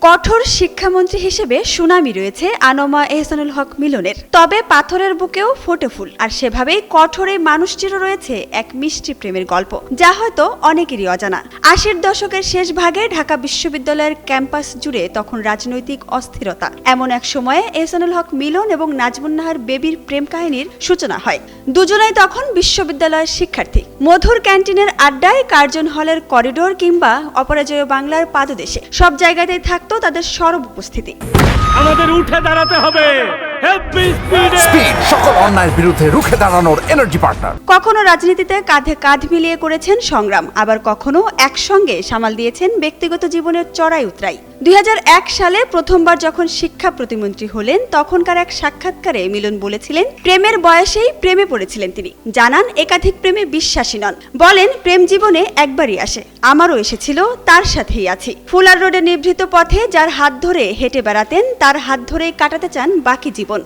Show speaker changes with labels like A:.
A: কঠোর শিক্ষামন্ত্রী হিসেবে সুনামি রয়েছে আনোমা এহসানুল হক মিলনের। তবে পাথরের বুকেও ফোটে ফুল, আর সেভাবেই কঠোর এই মানুষটিরও রয়েছে এক মিষ্টি প্রেমের গল্প, যা হয়তো অনেকেরই অজানা। ৮০-র দশকের শেষ ভাগে ঢাকা বিশ্ববিদ্যালয়ের ক্যাম্পাস জুড়ে তখন রাজনৈতিক অস্থিরতা। এমন এক সময়ে এহসানুল হক মিলন এবং নাজমুন নাহার বেবির প্রেম কাহিনীর সূচনা হয়। দুজনেই তখন বিশ্ববিদ্যালয়ের শিক্ষার্থী। মধুর ক্যান্টিনের আড্ডায়, কার্জন হলের করিডোর কিংবা অপরাজেয় বাংলার পাদদেশে সব জায়গাতেই থাকতো তাদের সরব উপস্থিতি।
B: আমাদের উঠে দাঁড়াতে হবে,
C: স্পিড, সকল অন্যায়ের বিরুদ্ধে রুখে দাঁড়ানোর এনার্জি পার্টনার।
A: কখনো রাজনীতিতে কাঁধে কাঁধ মিলিয়ে করেছেন সংগ্রাম, আবার কখনো একসঙ্গে সামাল দিয়েছেন ব্যক্তিগত জীবনের চড়াই উতরাই। ২০০১ সালে প্রথমবার যখন শিক্ষা প্রতিমন্ত্রী হলেন, তখনকার এক সাক্ষাৎকারে মিলন বলেছিলেন প্রেমের বয়সেই প্রেমে পড়েছিলেন তিনি। জানান একাধিক প্রেমে বিশ্বাসী নন। বলেন প্রেম জীবনে একবারই আসে, আমারও এসেছিল, তার সাথেই আছি। ফুলার রোডে নিভৃত পথে যার হাত ধরে হেঁটে বেড়াতেন, তার হাত ধরেই কাটাতে চান বাকি জীবন।